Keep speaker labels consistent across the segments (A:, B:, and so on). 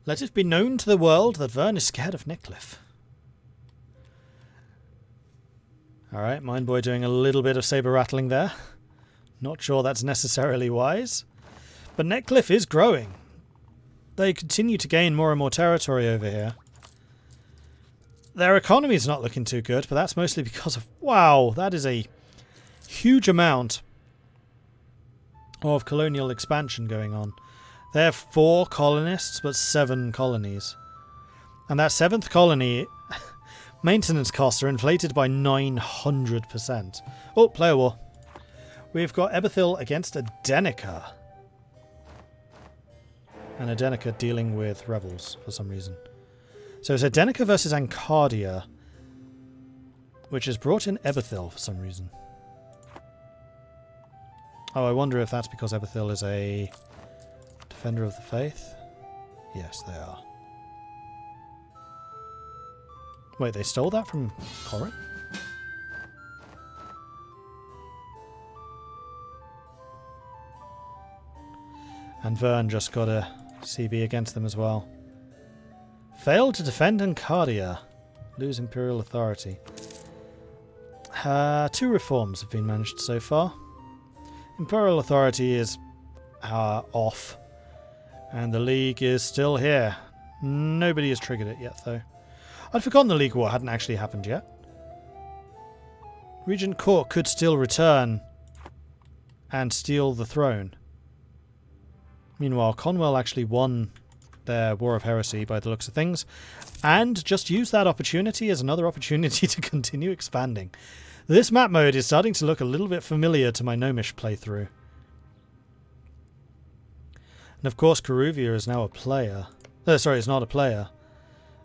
A: Let it be known to the world that Vern is scared of Nickcliffe. Alright, Mindboy doing a little bit of saber rattling there. Not sure that's necessarily wise. But Nickcliffe is growing. They continue to gain more and more territory over here. Their economy's not looking too good, but that's mostly because of... Wow, that is a huge amount of colonial expansion going on. They have 4 colonists, but 7 colonies. And that 7th colony, maintenance costs are inflated by 900%. Oh, player war. We've got Ebethil against Adenica. And Adenica dealing with rebels for some reason. So it's Adenica versus Ancardia, which has brought in Ebethil for some reason. Oh, I wonder if that's because Ebethil is a defender of the faith? Yes, they are. Wait, they stole that from Corin? And Vern just got a CB against them as well. Failed to defend Ancardia. Lose Imperial authority. 2 reforms have been managed so far. Imperial authority is off. And the League is still here. Nobody has triggered it yet, though. I'd forgotten the League War hadn't actually happened yet. Regent Court could still return and steal the throne. Meanwhile, Conwell actually won their War of Heresy by the looks of things, and just used that opportunity as another opportunity to continue expanding. This map mode is starting to look a little bit familiar to my Gnomish playthrough. And of course, Coruvia is now a player. Sorry, it's not a player.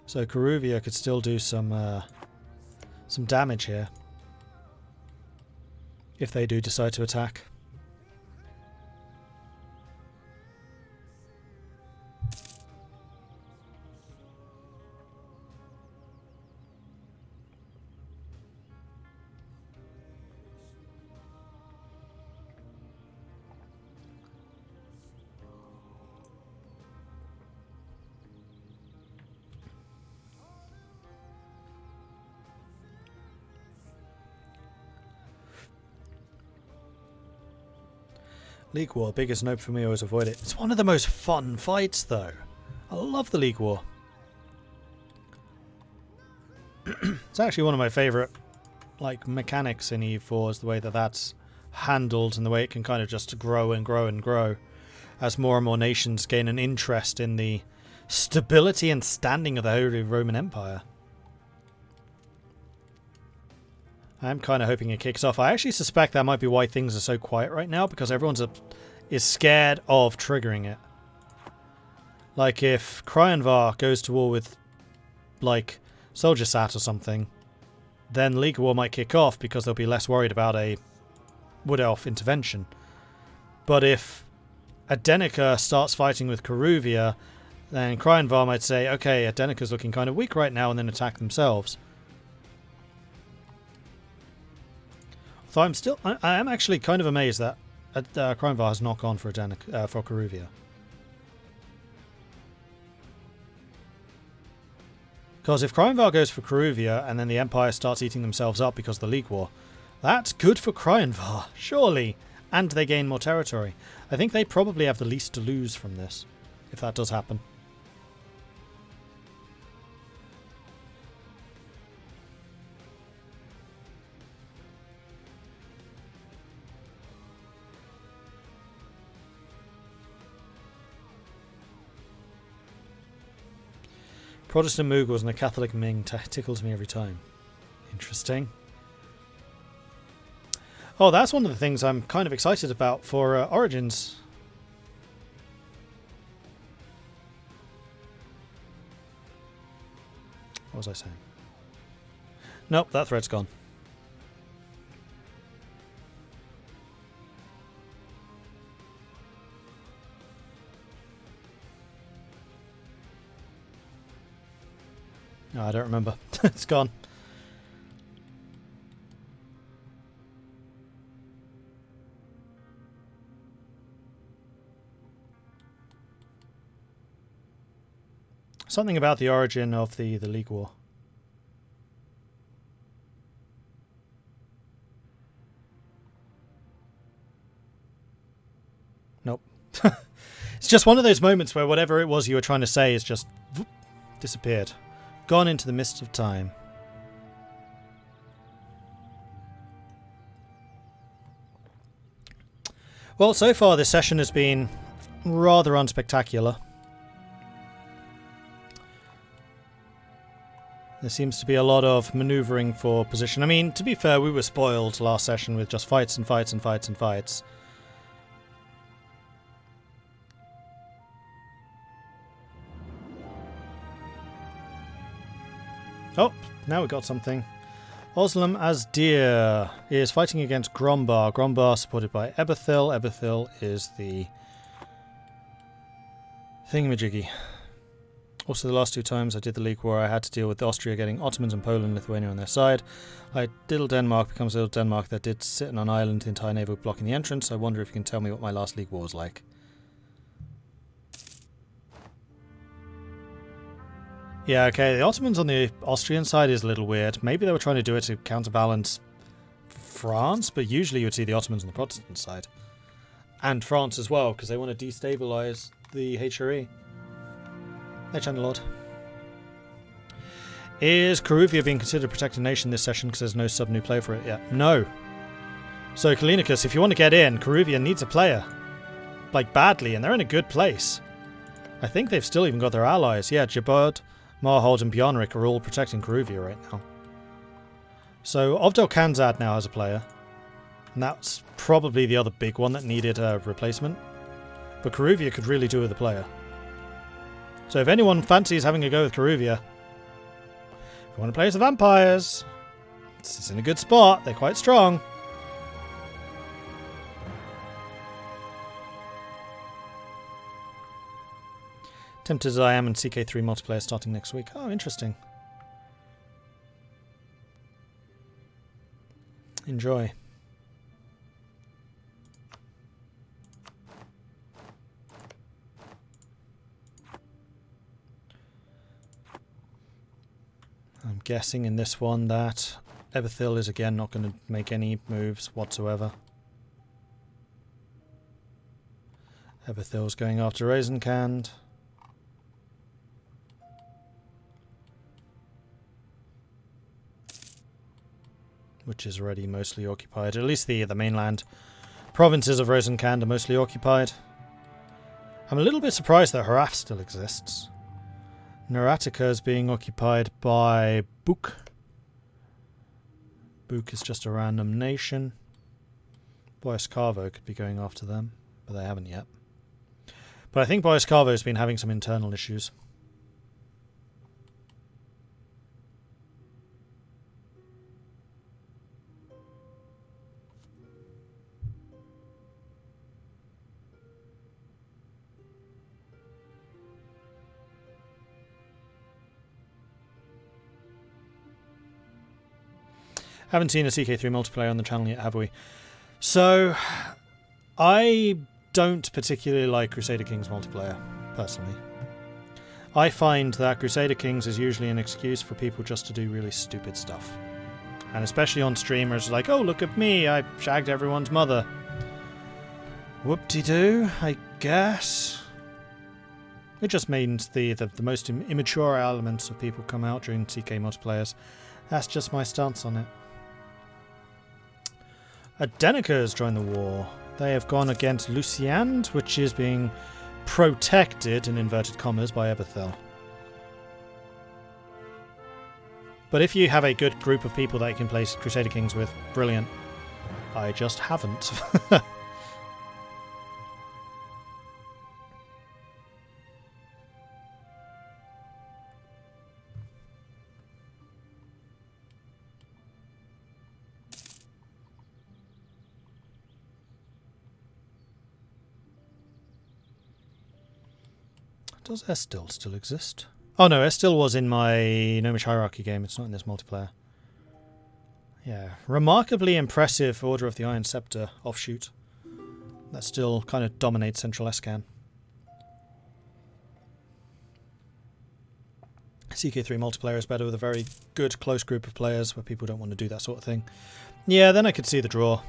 A: So Coruvia could still do some damage here if they do decide to attack. League War, biggest note for me, always avoid it. It's one of the most fun fights, though. I love the League War. It's actually one of my favourite mechanics in E4 is the way that that's handled and the way it can kind of just grow and grow and grow as more and more nations gain an interest in the stability and standing of the Holy Roman Empire. I'm kind of hoping it kicks off. I actually suspect that might be why things are so quiet right now, because everyone is scared of triggering it. Like if Cryanvar goes to war with, Soldier Sat or something, then League War might kick off because they'll be less worried about a Wood Elf intervention. But if Adenica starts fighting with Coruvia, then Cryanvar might say, okay, Adenica's looking kind of weak right now, and then attack themselves. So I am actually kind of amazed that Cryanvar has not gone for for Coruvia. Because if Cryanvar goes for Coruvia and then the Empire starts eating themselves up because of the League War, that's good for Cryanvar, surely. And they gain more territory. I think they probably have the least to lose from this, if that does happen. Protestant Mughals and a Catholic Ming tickles me every time. Interesting. Oh, that's one of the things I'm kind of excited about for Origins. What was I saying? Nope, that thread's gone. No, I don't remember. It's gone. Something about the origin of the League War. Nope. It's just one of those moments where whatever it was you were trying to say is just whoop, disappeared. Gone into the mist of time. Well, so far this session has been rather unspectacular. There seems to be a lot of manoeuvring for position. I mean, to be fair, we were spoiled last session with just fights and fights and fights and fights. Oh, now we got something. Oslam Asdir is fighting against Grombar. Grombar supported by Eberthil. Eberthil is the thingamajiggy. Also, the last 2 times I did the League War, I had to deal with Austria getting Ottomans and Poland and Lithuania on their side. Little Denmark becomes Little Denmark that did sit on an island, the entire navy blocking the entrance. I wonder if you can tell me what my last League War was like. Yeah, okay, the Ottomans on the Austrian side is a little weird. Maybe they were trying to do it to counterbalance France, but usually you would see the Ottomans on the Protestant side. And France as well, because they want to destabilise the HRE. Hey, Channel Lord. Is Karuvia being considered a protected nation this session because there's no sub-new player for it yet? No. So, Kalinicus, if you want to get in, Karuvia needs a player. Like, badly, and they're in a good place. I think they've still even got their allies. Yeah, Jabod, Marhold and Bjornrik are all protecting Karuvia right now. So Ovdel Kanzad now has a player. And that's probably the other big one that needed a replacement. But Karuvia could really do with a player. So if anyone fancies having a go with Karuvia, if you want to play as the vampires, it's in a good spot. They're quite strong. Tempted as I am in CK3 multiplayer starting next week. Oh, interesting. Enjoy. I'm guessing in this one that Eberthil is again not going to make any moves whatsoever. Eberthil's going after Raisenkand. Which is already mostly occupied. At least the mainland provinces of Rosenkand are mostly occupied. I'm a little bit surprised that Haraf still exists. Neratica is being occupied by Buk. Buk is just a random nation. Boyaskarvo could be going after them, but they haven't yet. But I think Boyaskarvo has been having some internal issues. Haven't seen a CK3 multiplayer on the channel yet, have we? So, I don't particularly like Crusader Kings multiplayer, personally. I find that Crusader Kings is usually an excuse for people just to do really stupid stuff. And especially on streamers like, oh, look at me, I shagged everyone's mother. Whoop-de-doo, I guess. It just means the most immature elements of people come out during CK multiplayers. That's just my stance on it. Adenica has joined the war. They have gone against Luciand, which is being protected, in inverted commas, by Eberthil. But if you have a good group of people that you can play Crusader Kings with, brilliant. I just haven't. Does Estil still exist? Oh no, Estil was in my Gnomish Hierarchy game. It's not in this multiplayer. Yeah, remarkably impressive Order of the Iron Scepter offshoot. That still kind of dominates Central Escan. CK3 multiplayer is better with a very good close group of players where people don't want to do that sort of thing. Yeah, then I could see the draw.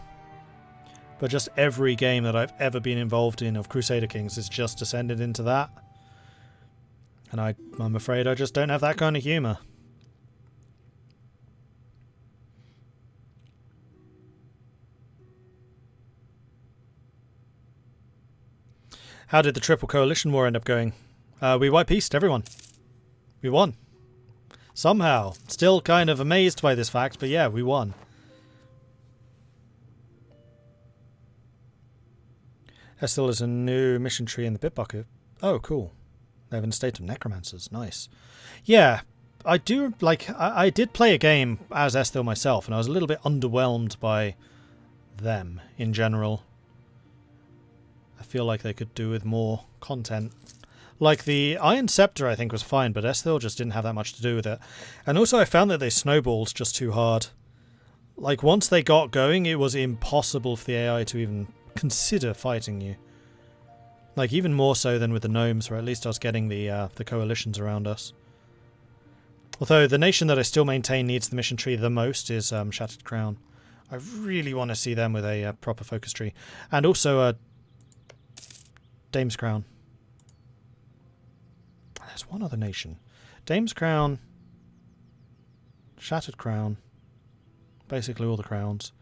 A: But just every game that I've ever been involved in of Crusader Kings is just descended into that. And I'm afraid I just don't have that kind of humour. How did the Triple Coalition War end up going? We white-pieced everyone. We won. Somehow. Still kind of amazed by this fact, but yeah, we won. There still is a new mission tree in the bit bucket. Oh, cool. They have an estate of necromancers. Nice. Yeah, I do, like, I did play a game as Esthil myself, and I was a little bit underwhelmed by them in general. I feel like they could do with more content. Like, the Iron Scepter, I think, was fine, but Esthil just didn't have that much to do with it. And also, I found that they snowballed just too hard. Like, once they got going, it was impossible for the AI to even consider fighting you. Like, even more so than with the gnomes, or at least I was getting the coalitions around us. Although, the nation that I still maintain needs the mission tree the most is Shattered Crown. I really want to see them with a proper focus tree. And also, Dame's Crown. There's one other nation. Dame's Crown, Shattered Crown, basically all the crowns.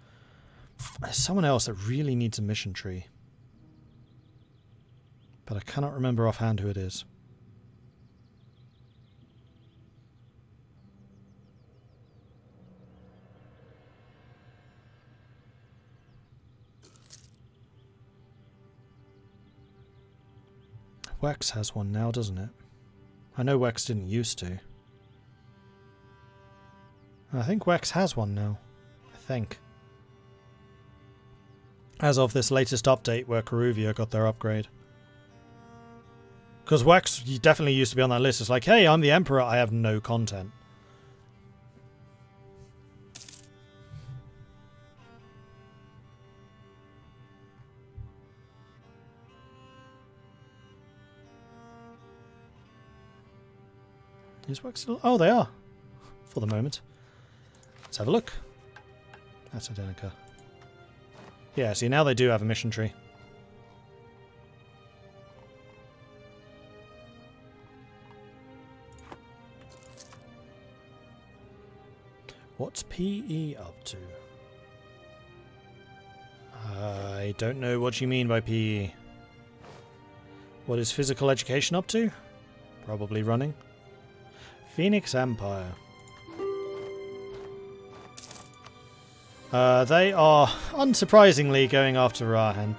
A: There's someone else that really needs a mission tree. But I cannot remember offhand who it is. Wex has one now, doesn't it? I know Wex didn't used to. I think Wex has one now. I think. As of this latest update where Coruvia got their upgrade. Because Wex definitely used to be on that list. It's like, hey, I'm the Emperor, I have no content. Is Wex still? Oh, they are. For the moment. Let's have a look. That's Adenica. Yeah, see, now they do have a mission tree. What's PE up to? I don't know what you mean by PE. What is physical education up to? Probably running. Phoenix Empire. They are, unsurprisingly, going after Rahan.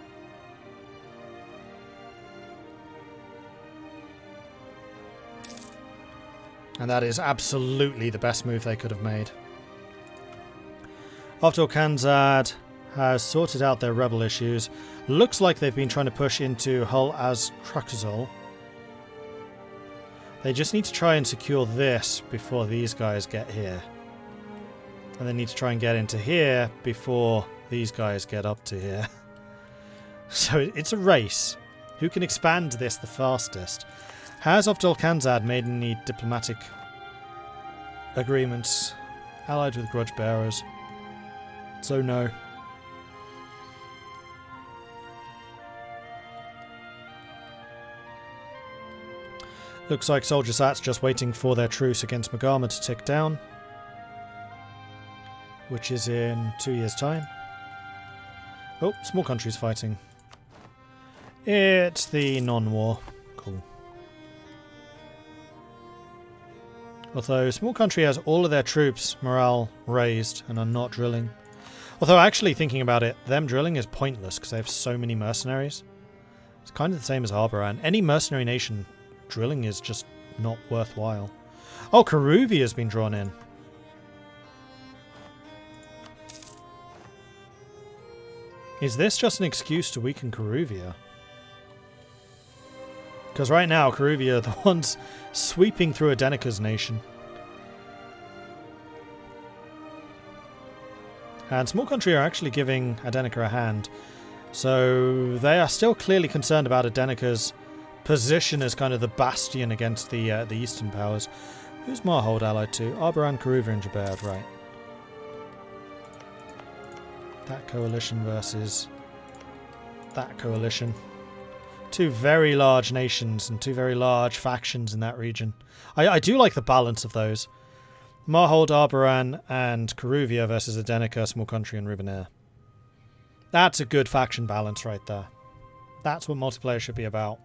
A: And that is absolutely the best move they could have made. After all, Khanzad has sorted out their rebel issues. Looks like they've been trying to push into Hull as Krakazol. They just need to try and secure this before these guys get here. And they need to try and get into here before these guys get up to here. So it's a race. Who can expand this the fastest? Has Abdul Khanzad made any diplomatic agreements allied with grudge bearers? So no. Looks like Soldier Sat's just waiting for their truce against Magama to tick down. Which is in 2 years' time. Oh, small country's fighting. It's the non-war. Cool. Although small country has all of their troops morale raised and are not drilling. Although actually thinking about it, them drilling is pointless because they have so many mercenaries. It's kind of the same as Harboran. Any mercenary nation, drilling is just not worthwhile. Oh, Coruvia has been drawn in. Is this just an excuse to weaken Coruvia? Because right now, Coruvia are the ones sweeping through Adenica's nation. And Small Country are actually giving Adenica a hand. So they are still clearly concerned about Adenica's position as kind of the bastion against the Eastern powers. Who's Marhold allied to? Arboran, Karuvia and Jaberd, right. That coalition versus that coalition. Two very large nations and two very large factions in that region. I do like the balance of those. Marhold, Arboran and Karuvia versus Adenica, Small Country and Rubenair. That's a good faction balance right there. That's what multiplayer should be about.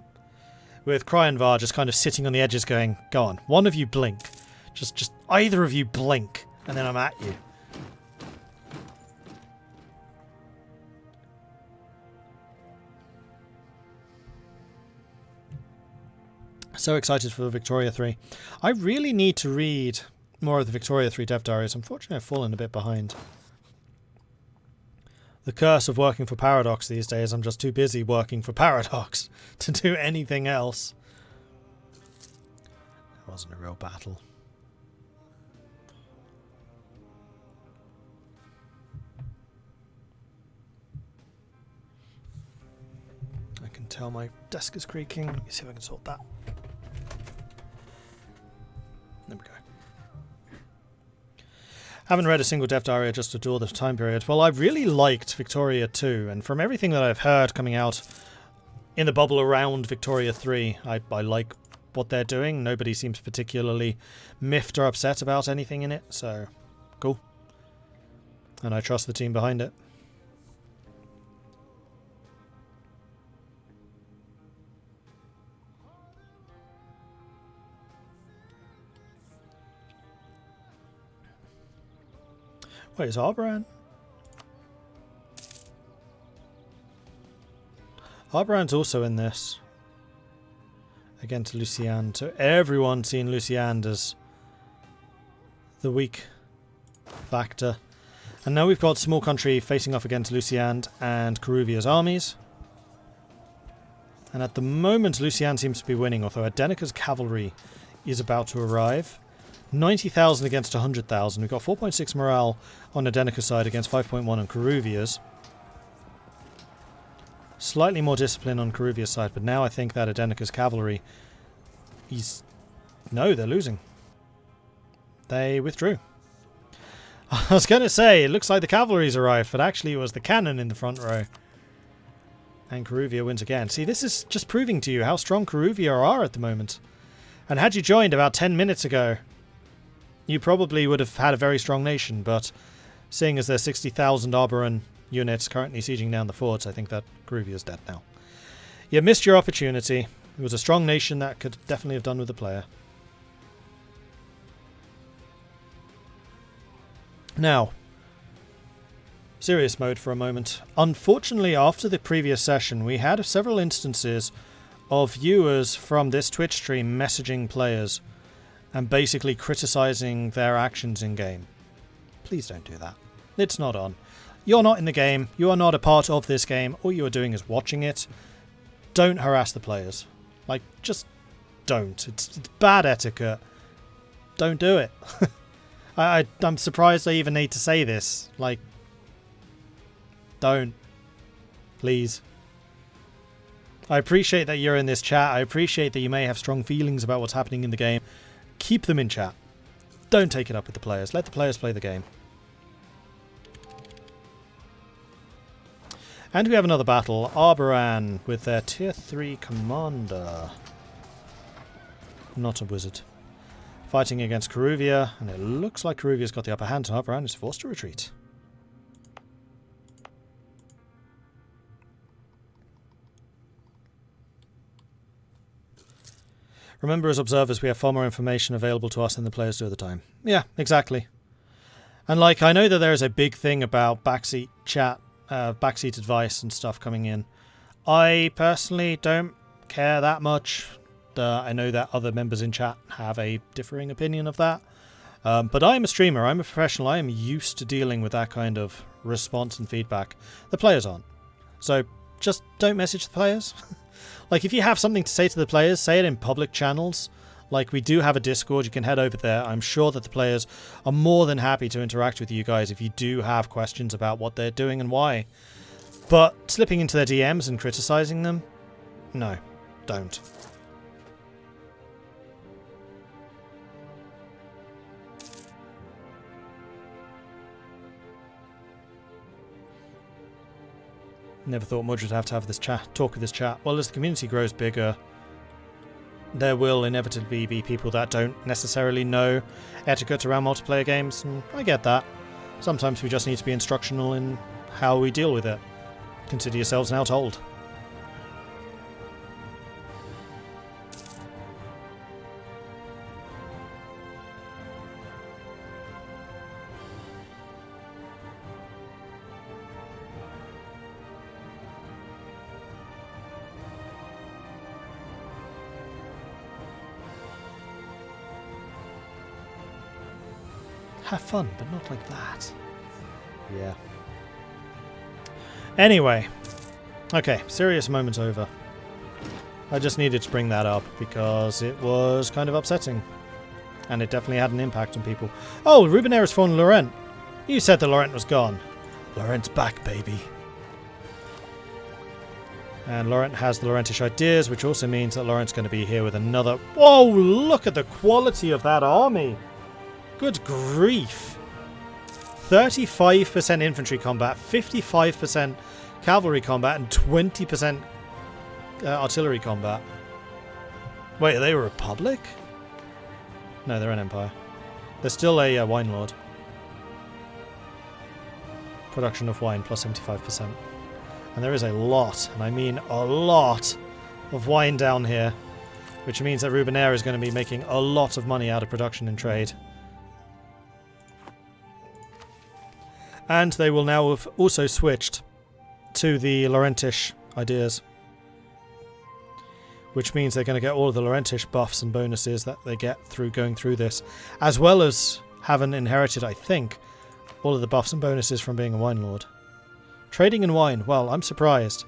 A: With Cryanvar just kind of sitting on the edges going, go on, one of you blink. Just either of you blink, and then I'm at you. So excited for Victoria 3. I really need to read more of the Victoria 3 dev diaries. Unfortunately, I've fallen a bit behind. The curse of working for Paradox these days, I'm just too busy working for Paradox to do anything else. It wasn't a real battle. I can tell my desk is creaking. Let me see if I can sort that. There we go. Haven't read a single dev diary just to do the time period. Well, I really liked Victoria 2, and from everything that I've heard coming out in the bubble around Victoria 3, I like what they're doing. Nobody seems particularly miffed or upset about anything in it, so cool. And I trust the team behind it. Wait, is Arboran? Arboran's also in this. Against Lucian. So everyone's seen Lucian as the weak factor. And now we've got Small Country facing off against Lucian and Karuvia's armies. And at the moment Lucian seems to be winning, although Adenica's cavalry is about to arrive. 90,000 against 100,000. We've got 4.6 morale on Adenica's side against 5.1 on Karuvia's. Slightly more discipline on Karuvia's side, but now I think that Adenica's cavalry no, they're losing. They withdrew. I was going to say, it looks like the cavalry's arrived, but actually it was the cannon in the front row. And Karuvia wins again. See, this is just proving to you how strong Karuvia are at the moment. And had you joined about 10 minutes ago, you probably would have had a very strong nation, but seeing as there's 60,000 Arboran units currently sieging down the forts, I think that Karuvia's dead now. You missed your opportunity. It was a strong nation that could definitely have done with a player. Now, serious mode for a moment. Unfortunately, after the previous session, we had several instances of viewers from this Twitch stream messaging players and basically criticizing their actions in-game. Please don't do that. It's not on. You're not in the game. You are not a part of this game. All you are doing is watching it. Don't harass the players. Like, just don't. It's bad etiquette. Don't do it. I'm surprised I even need to say this. Like, don't. Please. I appreciate that you're in this chat. I appreciate that you may have strong feelings about what's happening in the game. Keep them in chat. Don't take it up with the players. Let the players play the game. And we have another battle. Arboran with their tier 3 commander. Not a wizard. Fighting against Karuvia, and it looks like Karuvia's got the upper hand, and Arboran is forced to retreat. Remember, as observers, we have far more information available to us than the players do at the time. Yeah, exactly. And like, I know that there is a big thing about backseat chat, backseat advice and stuff coming in. I personally don't care that much. I know that other members in chat have a differing opinion of that. But I'm a streamer, I'm a professional, I am used to dealing with that kind of response and feedback. The players aren't. So just don't message the players. Like, if you have something to say to the players, say it in public channels. Like, we do have a Discord, you can head over there. I'm sure that the players are more than happy to interact with you guys if you do have questions about what they're doing and why. But slipping into their DMs and criticizing them? No, don't. Never thought Mordred would have to have this talk with this chat. Well, as the community grows bigger, there will inevitably be people that don't necessarily know etiquette around multiplayer games, and I get that. Sometimes we just need to be instructional in how we deal with it. Consider yourselves now told. Have fun, but not like that. Yeah. Anyway. Okay, serious moment over. I just needed to bring that up because it was kind of upsetting. And it definitely had an impact on people. Oh, Rubenair has fallen Lorent. You said the Lorent was gone. Lorent's back, baby. And Lorent has the Lorentish ideas, which also means that Lorent's going to be here with another... Whoa, look at the quality of that army. Good grief. 35% infantry combat, 55% cavalry combat, and 20% artillery combat. Wait, are they a republic? No, they're an empire. They're still a wine lord. Production of wine plus 75%. And there is a lot, and I mean a lot, of wine down here. Which means that Rubenair is going to be making a lot of money out of production and trade. And they will now have also switched to the Lorentish ideas. Which means they're going to get all of the Lorentish buffs and bonuses that they get through going through this. As well as having inherited, I think, all of the buffs and bonuses from being a wine lord. Trading in wine. Well, I'm surprised.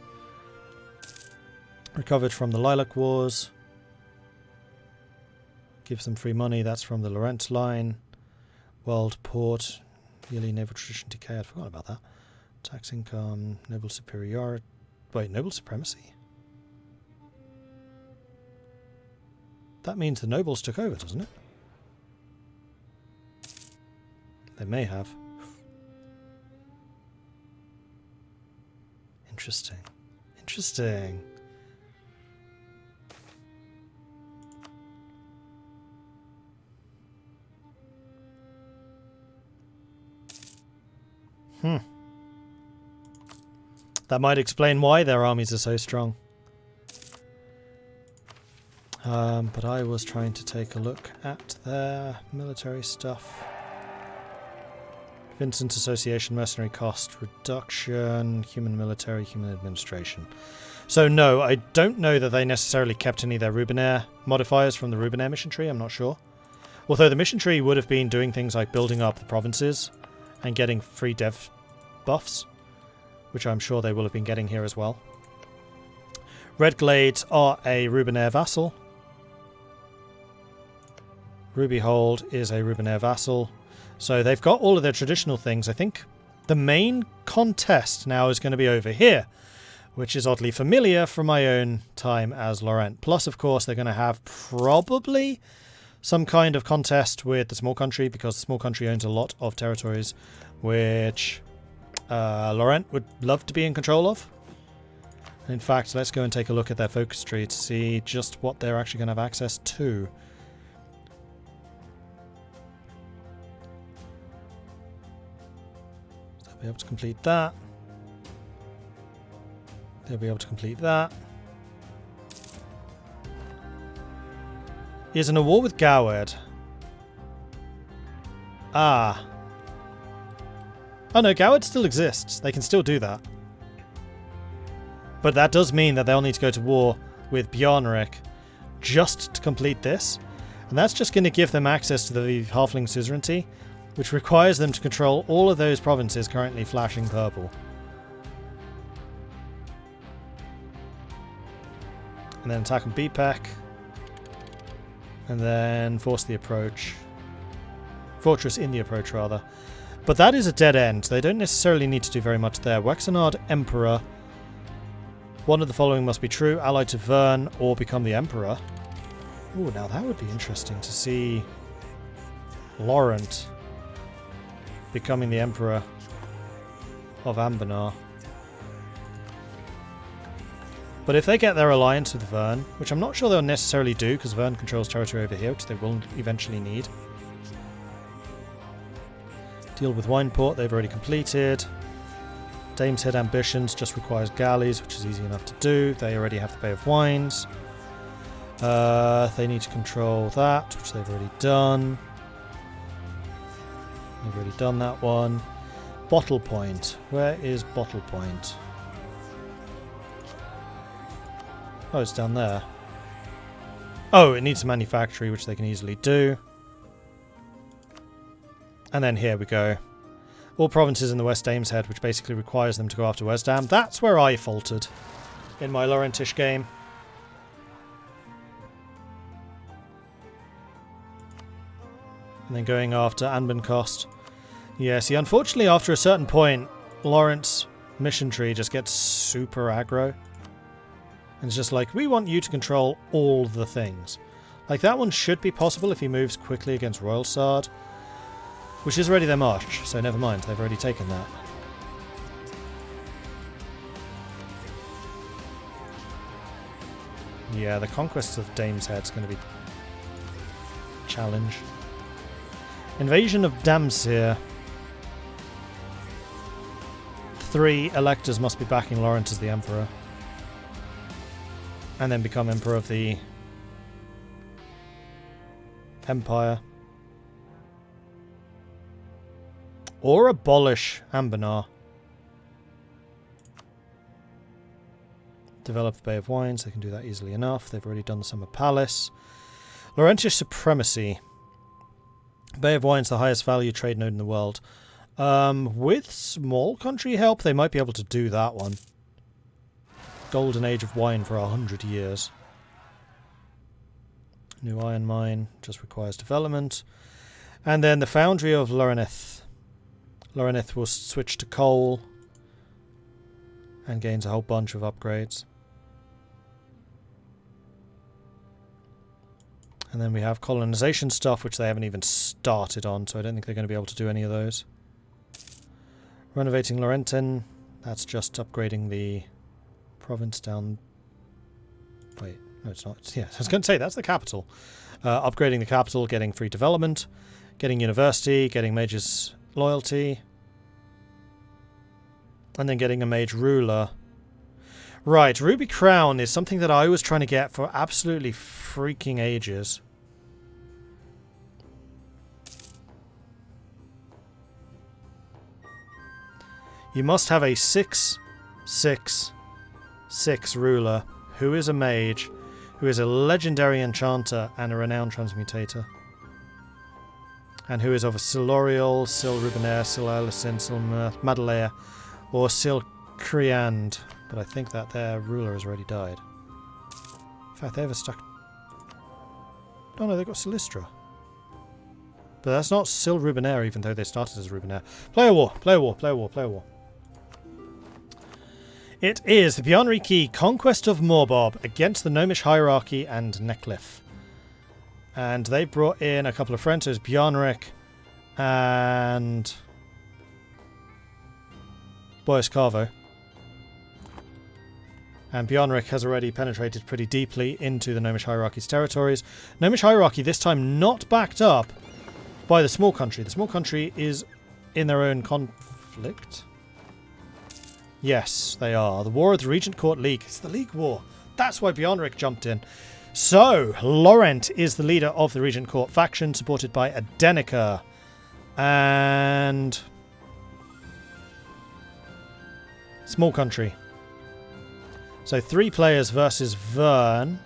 A: Recovered from the Lilac Wars. Gives them free money. That's from the Lorent line. World Port. Yearly naval tradition decay. I'd forgotten about that. Tax income. Noble superiority. Wait, noble supremacy? That means the nobles took over, doesn't it? They may have. Interesting. Interesting. That might explain why their armies are so strong. But I was trying to take a look at their military stuff. Vincent Association, mercenary cost reduction, human military, human administration. So no, I don't know that they necessarily kept any of their Rubenair modifiers from the Rubenair mission tree, I'm not sure. Although the mission tree would have been doing things like building up the provinces and getting free dev buffs, which I'm sure they will have been getting here as well. Red Glades are a Rubenair vassal. Rubyhold is a Rubenair vassal. So they've got all of their traditional things. I think the main contest now is going to be over here, which is oddly familiar from my own time as Lorent. Plus, of course, they're going to have probably some kind of contest with the small country, because the small country owns a lot of territories which Lorent would love to be in control of. In fact, let's go and take a look at their focus tree to see just what they're actually going to have access to. So they'll be able to complete that. They'll be able to complete that. He is in a war with Goward. Ah. Oh no, Goward still exists. They can still do that. But that does mean that they'll need to go to war with Bjarnrik just to complete this. And that's just going to give them access to the Halfling suzerainty, which requires them to control all of those provinces currently flashing purple. And then attack on BPEC. And then force the approach. Fortress in the approach, rather. But that is a dead end. They don't necessarily need to do very much there. Wexenard Emperor. One of the following must be true. Allied to Vern or become the Emperor. Ooh, now that would be interesting to see Lorent becoming the Emperor of Anbennar. But if they get their alliance with Vern, which I'm not sure they'll necessarily do, because Vern controls territory over here, which they will eventually need. Deal with Wineport, they've already completed. Dame's Head Ambitions just requires galleys, which is easy enough to do. They already have the Bay of Wines. They need to control that, which they've already done. They've already done that one. Bottle Point. Where is Bottle Point? Oh, it's down there. Oh, it needs a manufactory, which they can easily do. And then here we go. All provinces in the West Dame's Head, which basically requires them to go after Wesdam. That's where I faltered in my Lorentish game. And then going after Anbennar. Yeah, see, unfortunately, after a certain point, Lorent's mission tree just gets super aggro. And it's just like, we want you to control all the things. Like, that one should be possible if he moves quickly against Royal Sard. Which is already their march, so never mind, they've already taken that. Yeah, the conquest of Dame's Head's going to be a challenge. Invasion of Damsir. 3 electors must be backing Lorent as the Emperor. And then become Emperor of the Empire. Or abolish Anbennar. Develop the Bay of Wines, they can do that easily enough. They've already done the Summer Palace. Laurentian Supremacy. Bay of Wines, the highest value trade node in the world. With small country help, they might be able to do that one. Golden Age of Wine for 100 years. New iron mine, just requires development. And then the Foundry of Lorent. Lorent will switch to coal. And gains a whole bunch of upgrades. And then we have colonization stuff, which they haven't even started on, so I don't think they're going to be able to do any of those. Renovating Lorentin, that's just upgrading the province down... Wait, no it's not. Yeah, I was going to say, that's the capital. Upgrading the capital, getting free development, getting university, getting mage's loyalty, and then getting a mage ruler. Right, Ruby Crown is something that I was trying to get for absolutely freaking ages. You must have a 6/6/6 ruler who is a mage, who is a legendary enchanter and a renowned transmutator. And who is of a Silorial, Sil Rubenair, Sil Alicin, Sil Madalea, or Sil Creand. But I think that their ruler has already died. In fact, they have a stuck... Oh no, they've got Silistra. But that's not Sil Rubenair, even though they started as Rubenair. Player war, player war, player war, player war. It is the Bjarnriki Conquest of Morbob against the Gnomish Hierarchy and Necklif. And they brought in a couple of friends, so it's Bjarnrik and Boyas Carvo. And Bjarnrik has already penetrated pretty deeply into the Gnomish Hierarchy's territories. Gnomish Hierarchy this time not backed up by the small country. The small country is in their own conflict. Yes, they are. The War of the Regent Court League. It's the League War. That's why Bjarnrik jumped in. So, Lorent is the leader of the Regent Court faction, supported by Adenica. And... small country. So 3 players versus Vern,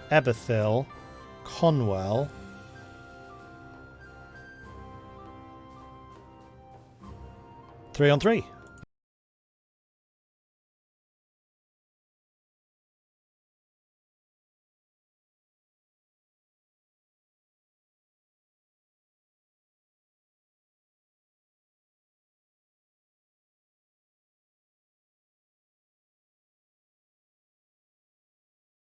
A: Eberthil, Conwell. Three on 3.